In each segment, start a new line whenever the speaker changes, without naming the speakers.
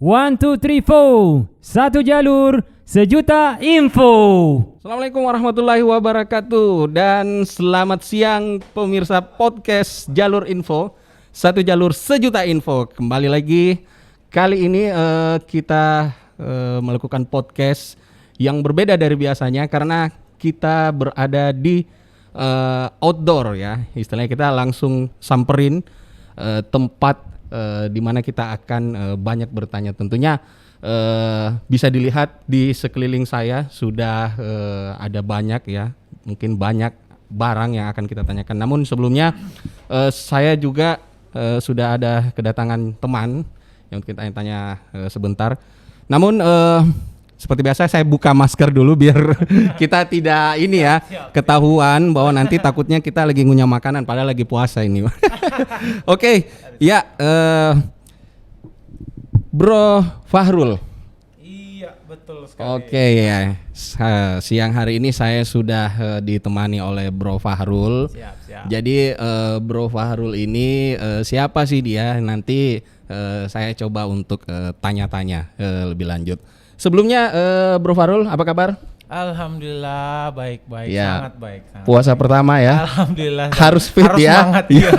One, two, three, four. Satu jalur, sejuta info.
Assalamualaikum warahmatullahi wabarakatuh. Dan selamat siang pemirsa podcast Jalur Info. Satu jalur sejuta info. Kembali lagi. Kali ini kita melakukan podcast yang berbeda dari biasanya karena kita berada di outdoor ya. Istilahnya kita langsung samperin tempat di mana kita akan banyak bertanya. Tentunya bisa dilihat di sekeliling saya sudah ada banyak ya, mungkin banyak barang yang akan kita tanyakan. Namun sebelumnya saya juga sudah ada kedatangan teman yang kita tanya sebentar. Namun seperti biasa saya buka masker dulu biar kita tidak ini ya ketahuan bahwa nanti takutnya kita lagi ngunyah makanan padahal lagi puasa ini. Oke, ya Bro Fahrul.
Iya, betul sekali.
Oke ya. Siang hari ini saya sudah ditemani oleh Bro Fahrul.
Siap.
Jadi Bro Fahrul ini siapa sih dia? Nanti saya coba untuk tanya-tanya lebih lanjut. Sebelumnya Bro Fahrul apa kabar?
Alhamdulillah baik,
Ya.
sangat baik.
Puasa pertama ya.
Alhamdulillah.
Harus fit ya.
Semangat ya.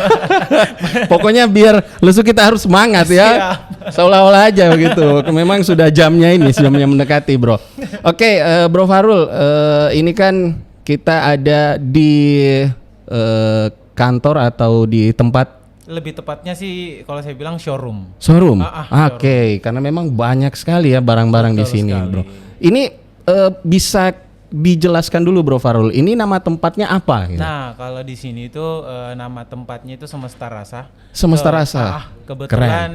Pokoknya biar lesu kita harus semangat ya. Seolah-olah aja begitu. Memang sudah jamnya mendekati, Bro. Oke, Bro Fahrul, ini kan kita ada di kantor atau di tempat
Lebih tepatnya sih kalau saya bilang showroom.
showroom.
Showroom.
Oke, karena memang banyak sekali ya barang-barang di
Betul
sini,
sekali.
Bro. Ini bisa dijelaskan dulu, Bro Fahrul. Ini nama tempatnya apa? Gitu?
Nah, kalau di sini itu nama tempatnya itu Semesta Rasa.
Semesta Rasa.
Kebetulan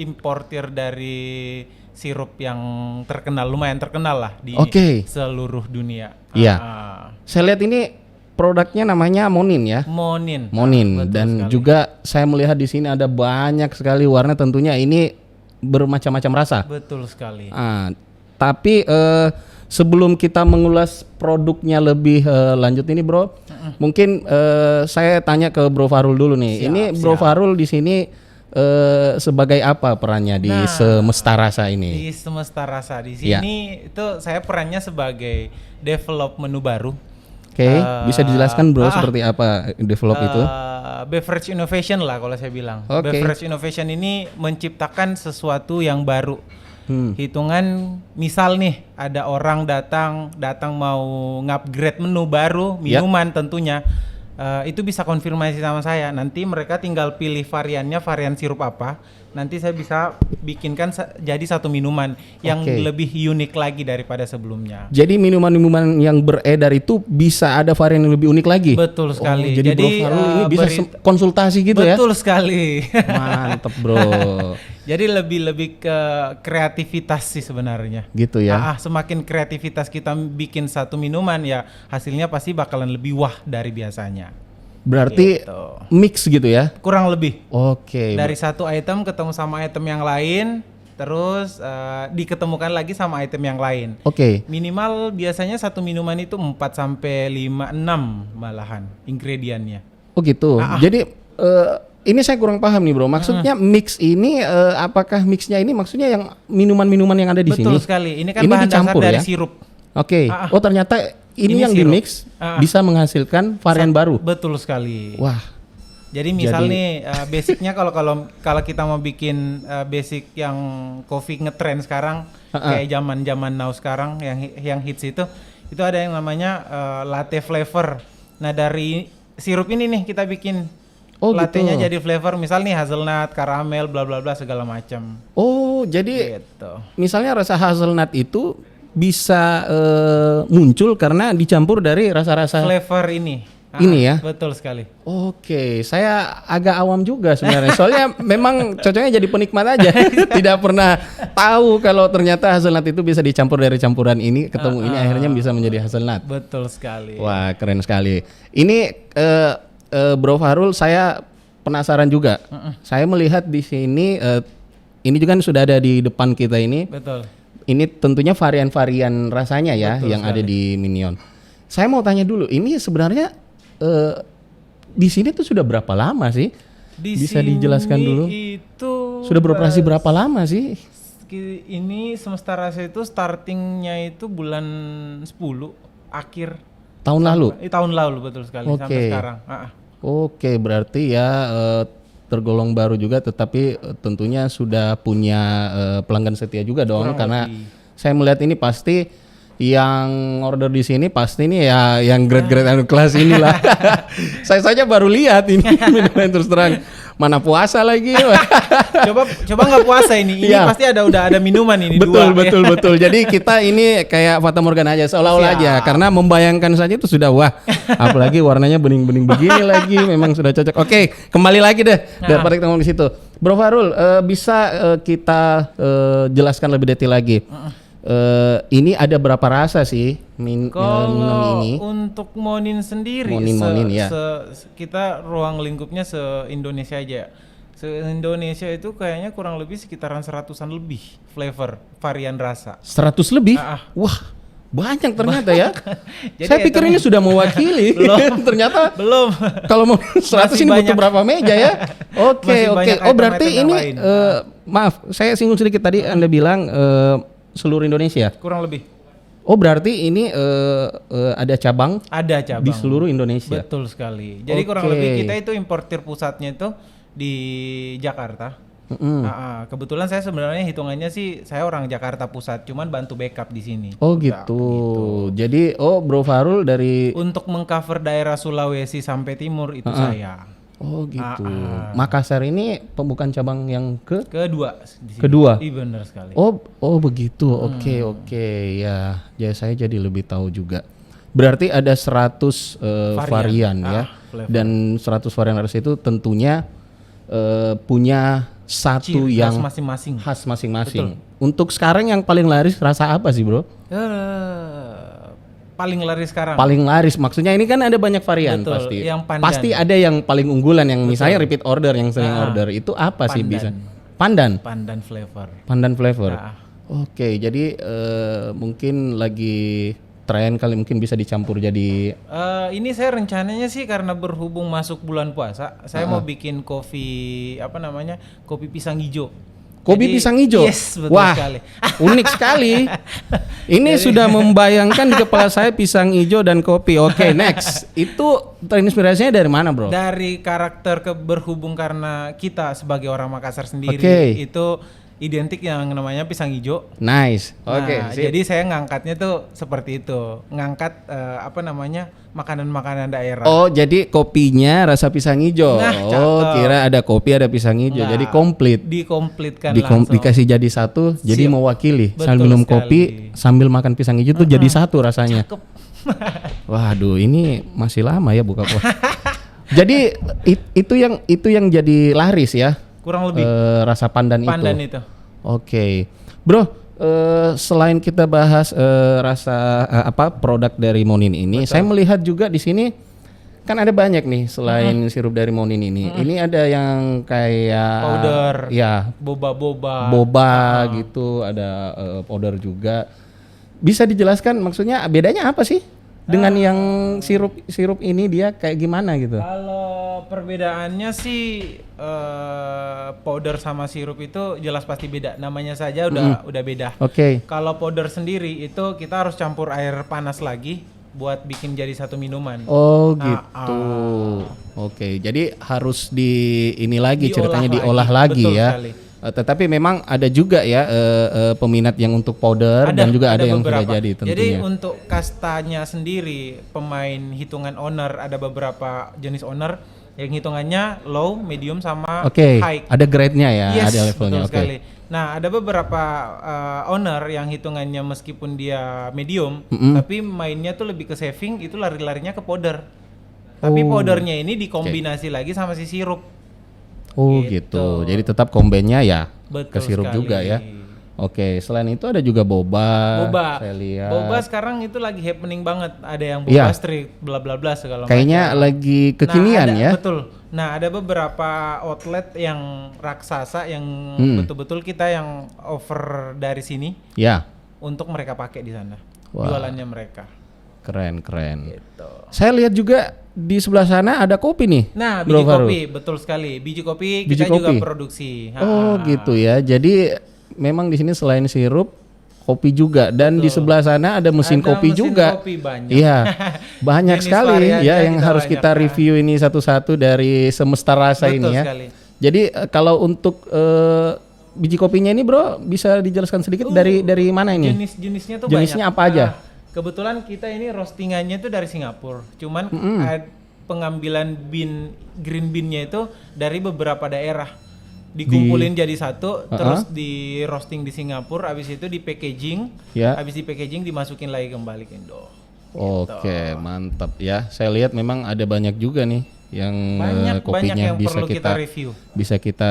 importir dari sirup yang lumayan terkenal lah di
Oke.
seluruh dunia.
Iya. Saya lihat ini produknya namanya Monin ya.
Monin.
Monin.
Betul
Dan
sekali.
juga saya melihat di sini ada banyak sekali warna. Tentunya ini bermacam-macam rasa.
Betul sekali.
Tapi sebelum kita mengulas produknya lebih lanjut ini, Bro, mungkin saya tanya ke Bro Fahrul dulu nih. Ini Bro Fahrul di sini sebagai apa perannya di Semesta Rasa ini?
Di Semesta Rasa di sini itu saya perannya sebagai develop menu baru.
Oke, bisa dijelaskan, Bro, seperti apa develop itu?
Beverage innovation lah kalau saya bilang.
Oke.
Beverage innovation ini menciptakan sesuatu yang baru. Hitungan misal nih ada orang datang mau ngupgrade menu baru minuman tentunya. Itu bisa konfirmasi sama saya. Nanti mereka tinggal pilih variannya, varian sirup apa. Nanti saya bisa bikinkan jadi satu minuman yang lebih unik lagi daripada sebelumnya.
Jadi minuman-minuman yang beredar itu bisa ada varian yang lebih unik lagi?
Betul sekali.
Jadi Bro Fahrul ini bisa konsultasi gitu ya?
Betul sekali.
Mantep, Bro.
Jadi lebih ke kreativitas sih sebenarnya.
Gitu ya.
Semakin kreativitas kita bikin satu minuman ya hasilnya pasti bakalan lebih wah dari biasanya.
Berarti
Gitu.
mix gitu ya?
Kurang lebih.
Oke.
Dari satu item ketemu sama item yang lain, terus diketemukan lagi sama item yang lain.
Oke.
Minimal biasanya satu minuman itu 4 sampai 5, 6 malahan ingredientnya.
Oh gitu. Jadi ini saya kurang paham nih, Bro. Maksudnya mix ini apakah mixnya ini maksudnya yang minuman-minuman yang ada di sini?
Betul sekali. Ini kan
Ini
bahan dasar
dicampur
dari
ya?
sirup.
Oke. Oh ternyata ini yang
sirup.
di-mix bisa menghasilkan varian baru.
Betul sekali.
Wah.
Jadi misal nih basicnya kalau kita mau bikin basic yang coffee ngetrend sekarang kayak zaman now sekarang yang hits itu ada yang namanya latte flavor. Nah dari sirup ini nih kita bikin latte-nya jadi flavor misal nih hazelnut, karamel, bla bla bla segala macam.
Oh jadi
Gitu.
misalnya rasa hazelnut itu bisa muncul karena dicampur dari rasa-rasa
Flavor ini.
Ini ya?
Betul sekali.
Oke, saya agak awam juga sebenarnya. Soalnya memang cocoknya jadi penikmat aja. Tidak pernah tahu kalau ternyata hazelnut itu bisa dicampur dari campuran ini ketemu ini akhirnya bisa menjadi hazelnut.
Betul sekali.
Wah, keren sekali. Ini Bro Fahrul, saya penasaran juga. Saya melihat di sini ini juga sudah ada di depan kita ini.
Betul.
Ini tentunya varian-varian rasanya ya.
Betul
yang
sekali.
ada di Minion. Saya mau tanya dulu, ini sebenarnya di sini tuh sudah berapa lama sih?
Di
Bisa
sini
dijelaskan dulu?
Itu
Sudah beroperasi berapa lama sih?
Ini Semesta Rasa itu startingnya itu bulan 10 akhir
Tahun lalu.
tahun lalu betul sekali
Oke.
sampai sekarang.
Oke, berarti ya tergolong baru juga, tetapi tentunya sudah punya pelanggan setia juga dong,
Kurang
karena
lebih.
saya melihat ini pasti yang order di sini pasti ini ya yang grade-grade kelas inilah. Saya saja baru lihat ini minuman, terus terang mana puasa lagi.
coba nggak puasa ini
Iya.
pasti udah ada minuman ini
Betul,
dua.
betul. Jadi kita ini kayak Fata Morgana aja, seolah-olah
Siap.
aja, karena membayangkan saja itu sudah wah. Apalagi warnanya bening-bening begini lagi, memang sudah cocok. Oke, kembali lagi deh daripada kita ngomong di situ. Bro Farul, bisa kita jelaskan lebih detail lagi. Ini ada berapa rasa sih minum
Kalau
ini?
untuk Monin sendiri,
Monin, ya.
kita ruang lingkupnya se-Indonesia aja. Se-Indonesia itu kayaknya kurang lebih sekitaran 100-an lebih flavor, varian rasa.
100 lebih? Wah, banyak ternyata ya.
Jadi
Saya pikir ini sudah mewakili. Ternyata
belum.
kalau mau 100
Masih
ini butuh
banyak.
berapa meja ya? Oke.
Masih banyak
Oh, berarti
item-item yang
ini
lain.
maaf, saya singgung sedikit tadi Anda bilang seluruh Indonesia.
Kurang lebih.
Oh, berarti ini ada cabang
Ada cabang.
di seluruh Indonesia.
Betul sekali. Jadi kurang
Oke.
lebih kita itu importir pusatnya itu di Jakarta. Kebetulan saya sebenarnya hitungannya sih saya orang Jakarta Pusat, cuman bantu backup di sini.
Oh gitu. Jadi Bro Farul dari
Untuk mengcover daerah Sulawesi sampai timur itu saya.
Oh gitu. Makassar ini pembukaan cabang yang
Kedua di sini.
Kedua?
Iya benar sekali.
Oh begitu. Oke ya. Ya saya jadi lebih tahu juga. Berarti ada 100 varian ya.
flavor.
Dan 100 varian rasa itu tentunya punya satu
Ciri
yang
khas masing-masing.
khas masing-masing. Untuk sekarang yang paling laris rasa apa sih, Bro?
Paling laris sekarang.
Paling laris maksudnya ini kan ada banyak varian.
Betul,
Pasti.
yang pandan.
Pasti ada yang paling unggulan yang misalnya repeat order yang sering order. Itu apa sih
Pandan.
bisa? Pandan.
Pandan flavor.
Pandan flavor.
Nah.
Oke, jadi mungkin lagi tren kali, mungkin bisa dicampur jadi
Ini saya rencananya sih karena berhubung masuk bulan puasa, saya mau bikin kopi kopi pisang hijau.
kopi
Jadi-
pisang hijau.
Yes, betul
Wah,
sekali.
unik sekali. Ini sudah membayangkan di kepala saya pisang hijau dan kopi. Oke, next. Itu terinspirasinya dari mana, Bro?
Dari karakter berhubung karena kita sebagai orang Makassar sendiri
Oke.
itu identik yang namanya pisang hijau.
Nice. Oke,
Nah,
sip.
jadi saya ngangkatnya tuh seperti itu, ngangkat makanan-makanan daerah.
Oh, jadi kopinya rasa pisang hijau.
Nah,
Oh,
cakep.
kira ada kopi ada pisang hijau.
Nah,
Jadi komplit.
Dikomplitkan langsung.
Dikasih jadi satu, jadi
Siap.
mewakili.
Betul
Sambil minum
sekali.
kopi, sambil makan pisang hijau tuh jadi satu rasanya. Waduh, ini masih lama ya buka puasa. Jadi itu yang jadi laris ya.
Kurang lebih
Rasa pandan
pandan
itu.
itu.
Oke. Bro, selain kita bahas rasa produk dari Monin ini, saya melihat juga di sini kan ada banyak nih selain sirup dari Monin ini. Ini ada yang kayak
Powder.
Ya,
Boba-boba.
boba gitu, ada powder juga. Bisa dijelaskan maksudnya bedanya apa sih dengan yang sirup ini, dia kayak gimana gitu?
Kalau perbedaannya sih powder sama sirup itu jelas pasti beda. Namanya saja udah beda.
Oke.
Kalau powder sendiri itu kita harus campur air panas lagi buat bikin jadi satu minuman.
Oh gitu. Oke, jadi harus ini lagi ceritanya diolah lagi
Betul
ya.
sekali.
Tetapi memang ada juga ya peminat yang untuk powder dan juga ada yang sudah jadi tentunya.
Jadi untuk kastanya sendiri, pemain hitungan owner ada beberapa jenis owner yang hitungannya low, medium sama
Oke,
high.
ada grade-nya ya,
Yes,
ada levelnya.
betul
Oke.
sekali. Nah, ada beberapa owner yang hitungannya meskipun dia medium, tapi mainnya tuh lebih ke saving, itu lari-larinya ke powder. Tapi powdernya ini dikombinasi lagi sama si sirup.
Oh gitu. Jadi tetap kombennya ya
Betul
ke sirup
sekali.
juga ya. Oke, selain itu ada juga boba.
Boba.
Saya lihat.
Boba sekarang itu lagi happening banget. Ada yang boba
Iya.
street, bla bla bla segala
Kayaknya
macam.
lagi kekinian
Nah,
ya.
Betul. Nah, ada beberapa outlet yang raksasa yang betul-betul kita yang offer dari sini
Ya,
untuk mereka pakai di sana.
Wah.
Jualannya mereka.
keren.
Gitu.
Saya lihat juga di sebelah sana ada kopi nih.
Nah,
Bro
biji
Farul.
kopi, betul sekali. Biji kopi
Biji
kita juga
kopi.
produksi.
Oh gitu ya. Jadi memang di sini selain sirup, kopi juga, dan di sebelah sana ada mesin
Ada
kopi
mesin
juga.
kopi banyak.
Iya, banyak
Jenis
sekali
variannya
ya yang
kita
harus
banyak.
kita review ini satu-satu dari Semesta Rasa
Betul
ini ya.
sekali.
Jadi kalau untuk biji kopinya ini bro, bisa dijelaskan sedikit dari mana ini?
Jenis-jenisnya tuh
Jenisnya
banyak.
apa aja?
Kebetulan kita ini roastingannya tuh dari Singapura. Cuman pengambilan green bean-nya itu dari beberapa daerah. Dikumpulin jadi satu, terus di roasting di Singapura, habis itu di packaging,
Ya.
habis di packaging dimasukin lagi kembali ke Indo.
Oke, mantap ya. Saya lihat memang ada banyak juga nih yang
Banyak
kopinya
yang
bisa
perlu kita
kita
review.
bisa kita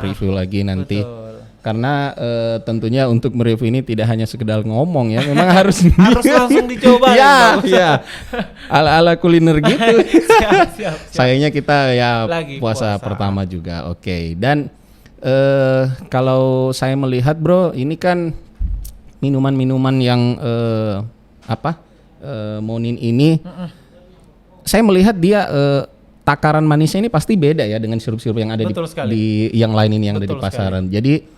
preview lagi nanti.
Betul.
Karena tentunya untuk mereview ini tidak hanya sekedar ngomong ya, memang harus
Harus langsung dicoba.
ya, ya. Ala-ala kuliner gitu.
Siap.
Sayangnya kita ya
Lagi
puasa
puasa.
pertama juga. Oke. Dan kalau saya melihat bro, ini kan minuman-minuman yang Monin ini, saya melihat dia takaran manisnya ini pasti beda ya dengan sirup-sirup yang ada
Betul sekali.
di yang lain ini yang ada di
Betul
pasaran. Jadi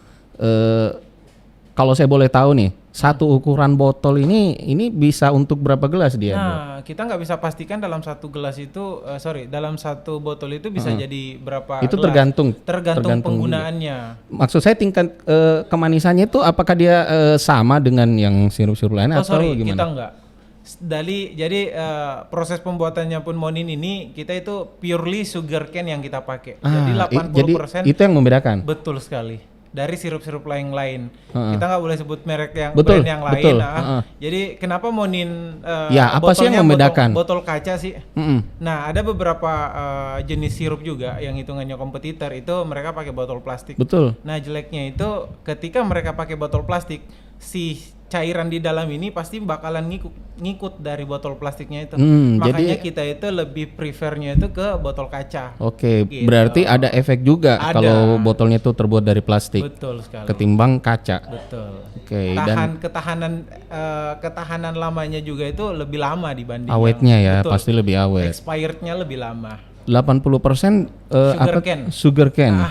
kalau saya boleh tahu nih, satu ukuran botol ini bisa untuk berapa gelas dia? Bro?
Nah, kita nggak bisa pastikan dalam satu gelas itu, dalam satu botol itu bisa jadi berapa
Itu
gelas.
tergantung
Penggunaannya.
Maksud saya tingkat kemanisannya itu apakah dia sama dengan yang sirup-sirup lain atau
Kita
gimana?
enggak. Jadi proses pembuatannya pun Monin ini kita itu purely sugar cane yang kita pakai. Jadi 80%
jadi itu yang membedakan.
betul sekali. Dari sirup-sirup lain. Kita nggak boleh sebut merek yang
Betul,
brand yang lain.
betul.
Jadi kenapa Monin
Ya, apa sih yang
botolnya
membedakan?
Botol kaca sih.
Mm-mm.
Nah, ada beberapa jenis sirup juga yang hitungannya kompetitor itu mereka pakai botol plastik.
Betul.
Nah, jeleknya itu ketika mereka pakai botol plastik, si cairan di dalam ini pasti bakalan ngikut dari botol plastiknya itu. Makanya
jadi-
kita itu lebih prefernya itu ke botol kaca.
Oke,
Gitu.
berarti ada efek juga
Ada.
kalau botolnya itu terbuat dari plastik
Betul sekali.
ketimbang kaca.
Betul.
Oke, dan
Ketahanan lamanya juga itu lebih lama dibanding
awetnya ya
betul.
pasti lebih awet.
Expirednya lebih lama.
80%
Sugar cane.
Sugar cane.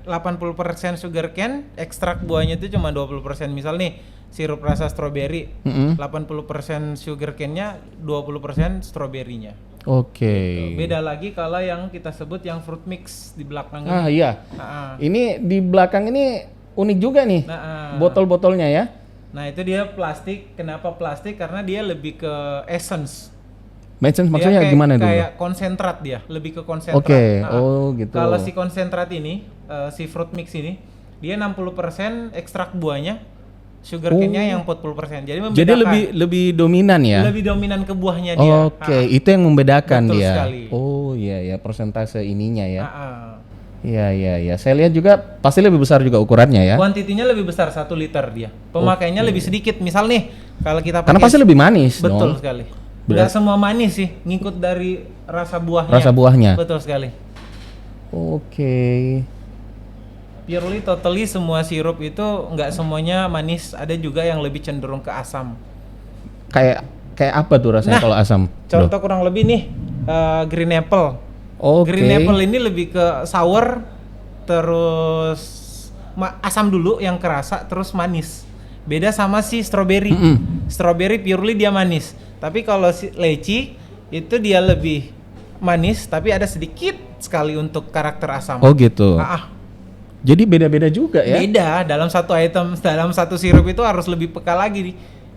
80% sugar cane, ekstrak buahnya itu cuma 20%. Misal nih sirup rasa stroberi, 80% sugar cane-nya, 20% stroberinya.
Oke.
Beda lagi kalau yang kita sebut yang fruit mix di belakang
Ah
ini.
iya.
Nah,
Ini di belakang ini unik juga nih. Botol-botolnya ya.
nah, itu dia plastik. Kenapa plastik? Karena dia lebih ke essence.
Essence
Dia
maksudnya gimana dulu?
Kayak konsentrat dia, lebih ke konsentrat.
Oke,
Nah,
oh gitu.
Kalau si konsentrat ini, si fruit mix ini, dia 60% ekstrak buahnya, sugar cane-nya yang 40%. Jadi membedakan.
Jadi lebih dominan ya.
Lebih dominan ke buahnya dia.
Oke, itu yang membedakan
Betul
dia.
sekali.
Oh iya ya, persentase ininya ya.
Ah.
Iya. Saya lihat juga pasti lebih besar juga ukurannya ya.
Kuantitinya lebih besar 1 liter dia. Pemakaiannya lebih sedikit. Misal nih, kalau kita pakai
Karena pasti lebih manis
betul
dong.
sekali. Nggak semua manis sih, ngikut dari rasa buahnya.
Rasa buahnya.
Betul sekali.
Oke.
Purely totally semua sirup itu nggak semuanya manis, ada juga yang lebih cenderung ke asam.
Kayak apa tuh rasanya
Nah,
kalau asam? Bro?
Contoh kurang lebih nih green apple.
Oke.
Green apple ini lebih ke sour, terus asam dulu yang kerasa, terus manis. Beda sama si strawberry. Strawberry purely dia manis. Tapi kalau si leci itu dia lebih manis, tapi ada sedikit sekali untuk karakter asam.
Oh gitu.
Ah.
Jadi beda-beda juga ya.
Beda, dalam satu item, dalam satu sirup itu harus lebih peka lagi nih.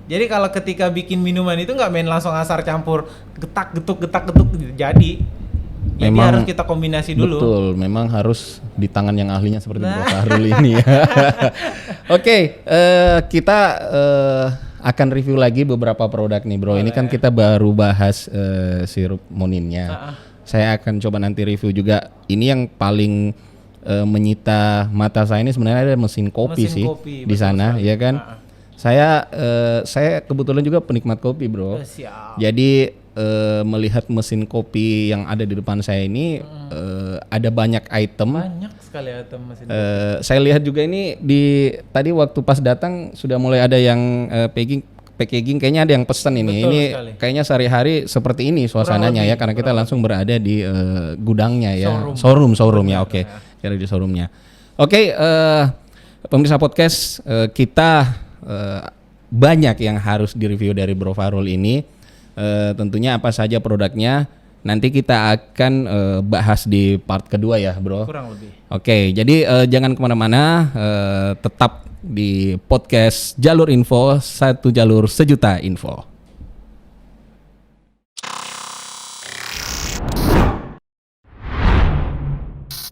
Jadi kalau ketika bikin minuman itu nggak main langsung asar campur getak getuk gitu. Jadi
Memang
harus kita kombinasi dulu.
Betul, memang harus di tangan yang ahlinya seperti Bro Fahrul ini ya. Oke, kita akan review lagi beberapa produk nih Bro. Ini kan kita baru bahas sirup Moninnya. Saya akan coba nanti review juga. Ini yang paling menyita mata saya ini sebenarnya ada mesin kopi sih di sana, ya kan? Saya kebetulan juga penikmat kopi Bro.
Siap.
Jadi melihat mesin kopi yang ada di depan saya ini ada banyak item.
Banyak sekali item mesin.
Saya lihat juga ini tadi waktu pas datang sudah mulai ada yang packaging kayaknya ada yang pesan ini.
Betul
Ini
sekali.
kayaknya sehari-hari seperti ini suasananya ya karena kita langsung berada di gudangnya ya. Showroom ya. Oke. Kira di showroomnya. Oke, Pemirsa podcast, kita banyak yang harus direview dari Bro Farul ini. Tentunya apa saja produknya nanti kita akan bahas di part kedua ya, Bro.
Kurang lebih.
Oke, jadi jangan kemana-mana, tetap di podcast Jalur Info, satu jalur sejuta info.